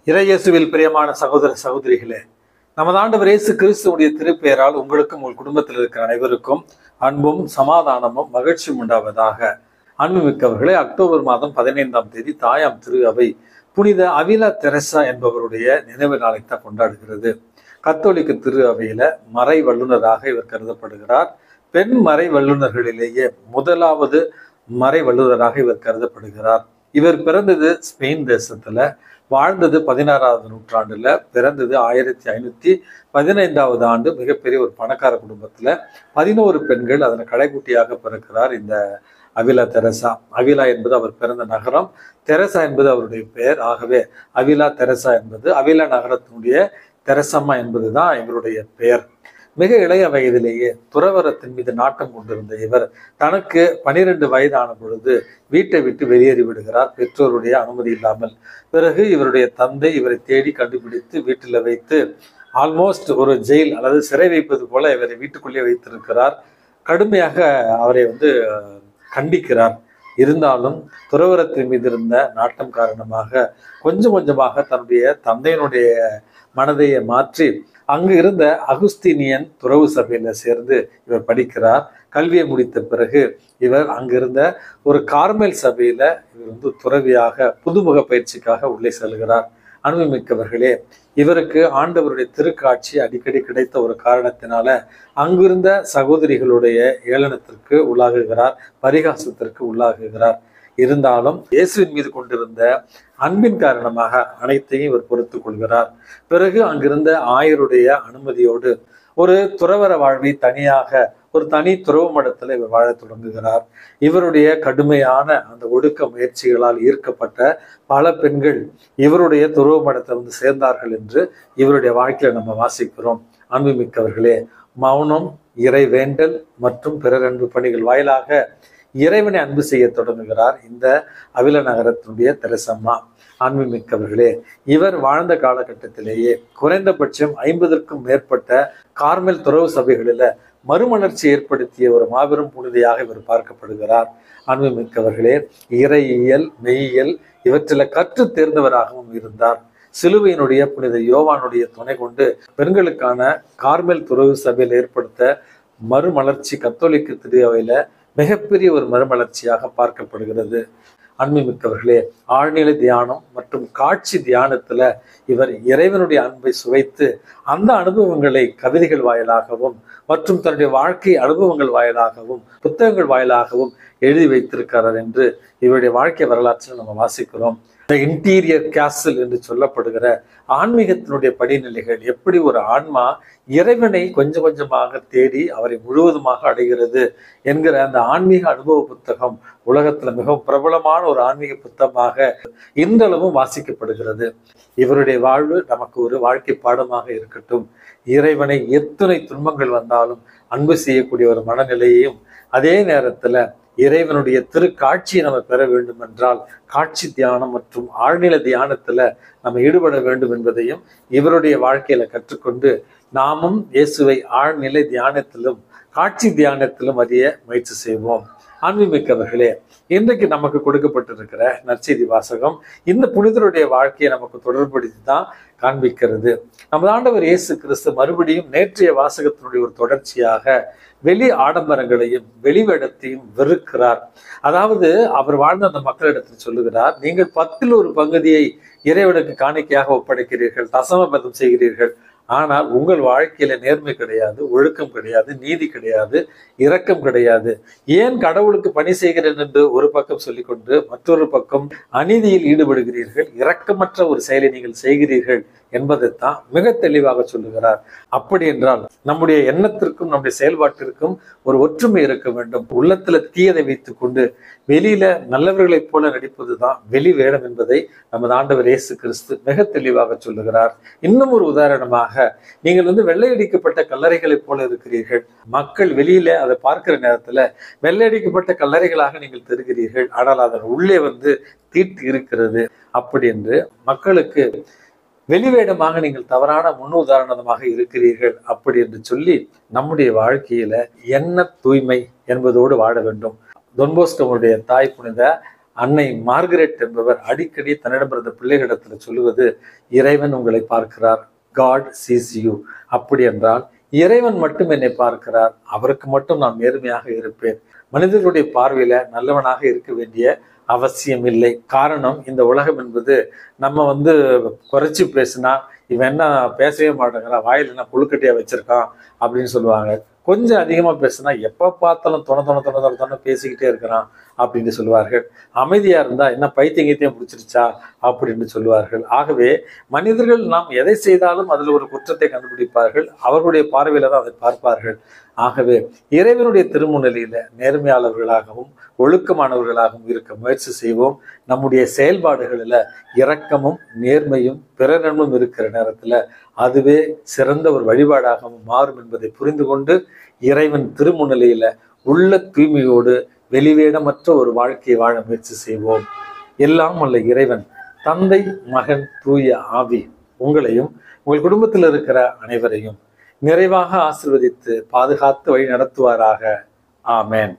இறையேசுவில் பிரியமான சகோதர சகோதரிகளே, நமது ஆண்டவர் இயேசு கிறிஸ்துவுடைய திருப்பெயரால் உங்களுக்கும் உங்கள் குடும்பத்தில் இருக்கிற அனைவருக்கும் அன்பும் சமாதானமும் மகிழ்ச்சியும் உண்டாவதாக. அன்புமிக்கவர்களே, அக்டோபர் மாதம் 15ஆம் தேதி தாயாம் திரு அவை புனித அவிலா தெரசா என்பவருடைய நினைவு நாளைத்தான் கொண்டாடுகிறது. கத்தோலிக்க திரு அவையில மறை வல்லுநராக இவர் கருதப்படுகிறார். பெண் மறை வல்லுநர்களிலேயே முதலாவது மறை வல்லுநராக இவர் கருதப்படுகிறார். இவர் பிறந்தது ஸ்பெயின் தேசத்துல, வாழ்ந்தது 16வது நூற்றாண்டுல, பிறந்தது 1515 ஆண்டு. மிகப்பெரிய ஒரு பணக்கார குடும்பத்துல 11 பெண்கள் அதனை கடைக்குட்டியாக பிறக்கிறார் இந்த அவிலா தெரசா. அவிலா என்பது அவர் பிறந்த நகரம், தெரசா என்பது அவருடைய பெயர். ஆகவே அவிலா தெரசா என்பது அவிலா நகரத்தினுடைய தெரசம்மா என்பதுதான் இவருடைய பெயர். மிக இளைய வயதிலேயே துறவரத்தின் மீது நாட்டம் கொண்டிருந்த இவர் தனக்கு 12 வயதான பொழுது வீட்டை விட்டு வெளியேறி விடுகிறார், பெற்றோருடைய அனுமதி இல்லாமல். பிறகு இவருடைய தந்தை இவரை தேடி கண்டுபிடித்து வீட்டில் வைத்து ஆல்மோஸ்ட் ஒரு ஜெயில் அல்லது சிறை வைப்பது போல இவரை வீட்டுக்குள்ளே வைத்திருக்கிறார். கடுமையாக அவரை கண்டிக்கிறார். இருந்தாலும் துறவரத்தின் மீது இருந்த நாட்டம் காரணமாக கொஞ்சம் கொஞ்சமாக தன்னுடைய தந்தையினுடைய மனதையை மாற்றி அங்கு இருந்த அகுஸ்தீனியன் துறவு சபையில சேர்ந்து இவர் படிக்கிறார். கல்வியை முடித்த பிறகு இவர் அங்கிருந்த ஒரு கார்மேல் சபையில இவர் துறவியாக புதுமுக பயிற்சிக்காக உள்ளே செல்கிறார். அனுபவமிக்கவர்களே, இவருக்கு ஆண்டவருடைய திருக்காட்சி அடிக்கடி கிடைத்த ஒரு காரணத்தினால அங்கிருந்த சகோதரிகளுடைய ஏளனத்திற்கு உள்ளாகுகிறார், பரிகாசத்திற்கு உள்ளாகுகிறார். இருந்தாலும் இயேசுவின் மீது கொண்டிருந்த அன்பின் காரணமாக அனைத்தையும் இவர் பொறுத்துக் கொள்கிறார். பிறகு அங்கிருந்த ஆயருடைய அனுமதியோடு ஒரு துறவர வாழ்வை தனியாக ஒரு தனி துறவு மடத்துல இவர் வாழ தொடங்குகிறார். இவருடைய கடுமையான அந்த ஒடுக்க முயற்சிகளால் ஈர்க்கப்பட்ட பல பெண்கள் இவருடைய துறவு மடத்தை சேர்ந்தார்கள் என்று இவருடைய வாழ்க்கையில நம்ம வாசிக்கிறோம். அன்புமிக்கவர்களே, மௌனம், இறை வேண்டல் மற்றும் பிறர் அன்பு பணிகள் வாயிலாக இறைவனை அன்பு செய்ய தொடங்குகிறார் இந்த அவிலா நகரத்தினுடைய தெரசம்மா. அன்புமிக்கவர்களே, இவர் வாழ்ந்த காலகட்டத்திலேயே குறைந்தபட்சம் 50க்கும் மேற்பட்ட கார்மெல் துறவு சபைகளில மறுமலர்ச்சி ஏற்படுத்திய ஒரு மாபெரும் புனிதையாக இவர் பார்க்கப்படுகிறார். அன்புமிக்கவர்களே, இறையியல், மெய்யியல் இவற்றில கற்று தேர்ந்தவராகவும் இருந்தார். சிலுவையினுடைய புனித யோவானுடைய துணை கொண்டு பெண்களுக்கான கார்மெல் துறவு சபையில் ஏற்படுத்த மறுமலர்ச்சி கத்தோலிக்க திரு அவையில மிகப்பெரிய ஒரு மறுமலர்ச்சியாக பார்க்கப்படுகிறது. அன்புமிக்கவர்களே, ஆழ்நிலை தியானம் மற்றும் காட்சி தியானத்துல இவர் இறைவனுடைய அன்பை சுவைத்து அந்த அனுபவங்களை கவிதைகள் வாயிலாகவும் மற்றும் தன்னுடைய வாழ்க்கை அனுபவங்கள் வாயிலாகவும் புத்தகங்கள் வாயிலாகவும் எழுதி வைத்திருக்கிறார் என்று இவருடைய வாழ்க்கை வரலாற்றில் நம்ம வாசிக்கிறோம். இன்டீரியர் கேசல் என்று சொல்லப்படுகிற ஆன்மீகத்தினுடைய படிநிலைகள், எப்படி ஒரு ஆன்மா இறைவனை கொஞ்சம் கொஞ்சமாக தேடி அவரை முழுவதுமாக அடைகிறது என்கிற அந்த ஆன்மீக அனுபவ புத்தகம் உலகத்துல மிகவும் பிரபலமான ஒரு ஆன்மீக புத்தகமாக இன்றளவும் வாசிக்கப்படுகிறது. இவருடைய வாழ்வு நமக்கு ஒரு வாழ்க்கை பாடமாக இருக்கட்டும். இறைவனை எத்தனை துன்பங்கள் வந்தாலும் அன்பு செய்யக்கூடிய ஒரு மனநிலையையும், அதே நேரத்துல இறைவனுடைய திருக்காட்சியை நம்ம பெற வேண்டும் என்றால் காட்சி தியானம் மற்றும் ஆழ்நிலை தியானத்துல நம்ம ஈடுபட வேண்டும் என்பதையும் இவருடைய வாழ்க்கையில கற்றுக்கொண்டு நாமும் இயேசுவை ஆழ்நிலை தியானத்திலும் காட்சி தியானத்திலும் அறிய முயற்சி செய்வோம். அன்புமிக்கவர்களே, இன்றைக்கு நமக்கு கொடுக்கப்பட்டிருக்கிற நற்செய்தி வாசகம் இந்த புனிதருடைய வாழ்க்கையை நமக்கு தொடர்படுத்தி தான் காண்பிக்கிறது. நமது ஆண்டவர் இயேசு கிறிஸ்து மறுபடியும் நேற்றைய வாசகத்தினுடைய ஒரு தொடர்ச்சியாக வெளி ஆடம்பரங்களையும் வெளிவேடத்தையும் வெறுக்கிறார். அதாவது அவர் வாழ்ந்த அந்த மக்களிடத்தில் சொல்லுகிறார், நீங்கள் 10ல் ஒரு பகுதியை இறைவனுக்கு காணிக்கையாக ஒப்படைக்கிறீர்கள், தசமபதம் செய்கிறீர்கள், ஆனால் உங்கள் வாழ்க்கையில நேர்மை கிடையாது, ஒழுக்கம் கிடையாது, நீதி கிடையாது, இரக்கம் கிடையாது. ஏன் கடவுளுக்கு பணி செய்கிறேன் என்று ஒரு பக்கம் சொல்லிக்கொண்டு மற்றொரு பக்கம் அநீதியில் ஈடுபடுகிறீர்கள், இரக்கமற்ற ஒரு செயலை நீங்கள் செய்கிறீர்கள் என்பதைத்தான் மிக தெளிவாக சொல்லுகிறார். அப்படி என்றால் நம்முடைய எண்ணத்திற்கும் நம்முடைய செயல்பாட்டிற்கும் ஒரு ஒற்றுமை இருக்க வேண்டும். உள்ளத்துல தீயதை வைத்துக் கொண்டு வெளியில நல்லவர்களைப் போல நடிப்பதுதான் வெளி வேடம் என்பதை நமது ஆண்டவர் இயேசு கிறிஸ்து மிக தெளிவாக சொல்லுகிறார். இன்னும் ஒரு உதாரணமாக, நீங்கள் வெள்ளையடிக்கப்பட்ட கல்லறைகளைப் போல இருக்கிறீர்கள். மக்கள் வெளியில அதை பார்க்கிற நேரத்துல வெள்ளையடிக்கப்பட்ட கல்லறைகளாக நீங்கள் தெரிகிறீர்கள், ஆனால் அதன் உள்ளே தீட்டு இருக்கிறது. அப்படி என்று மக்களுக்கு வெளிவேடமாக நீங்கள் தவறான முன் உதாரணமாக இருக்கிறீர்கள் அப்படி என்று சொல்லி நம்முடைய வாழ்க்கையில எண்ண தூய்மை என்பதோடு வாழ வேண்டும். தொன்போஸ்கோவுடைய தாய் புனித அன்னை மார்கரெட் என்பவர் அடிக்கடி தன்னிடம் இருந்த பிள்ளைகளிடத்துல சொல்லுவது, இறைவன் உங்களை பார்க்கிறார், காட் சீஸ் யூ. அப்படி என்றால் இறைவன் மட்டும் என்னை பார்க்கிறார், அவருக்கு மட்டும் நான் நேர்மையாக இருப்பேன். மனிதர்களுடைய பார்வையில நல்லவனாக இருக்க வேண்டிய அவசியம் இல்லை. காரணம், இந்த உலகம் என்பது நம்ம குறைச்சி பேசினா இவன் என்ன பேசவே மாட்டேங்கிறான், வாயில் என்ன புழுக்கட்டியா வச்சிருக்கான் அப்படின்னு சொல்லுவாங்க. கொஞ்சம் அதிகமா பேசினா எப்ப பார்த்தாலும் தொண பேசிக்கிட்டே இருக்கிறான் அப்படின்னு சொல்லுவார்கள். அமைதியா இருந்தா என்ன பைத்தியத்தையும் பிடிச்சிருச்சா அப்படின்னு சொல்லுவார்கள். ஆகவே மனிதர்கள் நாம் எதை செய்தாலும் அதில் ஒரு குற்றத்தை கண்டுபிடிப்பார்கள், அவர்களுடைய பார்வையில தான் அதை பார்ப்பார்கள். ஆகவே இறைவனுடைய திருமுன்னிலையில நேர்மையாளர்களாகவும் ஒழுக்கமானவர்களாகவும் இருக்க முயற்சி செய்வோம். நம்முடைய செயல்பாடுகளில் இரக்கமும் நேர்மையும் பிறரிடமும் இருக்கிற நேரத்துல அதுவே சிறந்த ஒரு வழிபாடாகவும் மாறும் என்பதை புரிந்து கொண்டு இறைவன் திருமுன்னிலையில உள்ள தூய்மையோடு வெளிவேடமற்ற ஒரு வாழ்க்கையை வாழ முயற்சி செய்வோம். எல்லாம் வல்ல இறைவன் தந்தை, மகன், தூய ஆவி உங்களையும் உங்கள் குடும்பத்தில் இருக்கிற அனைவரையும் நிறைவாக ஆசீர்வதித்து பாதுகாத்து வழி நடத்துவாராக. ஆமேன்.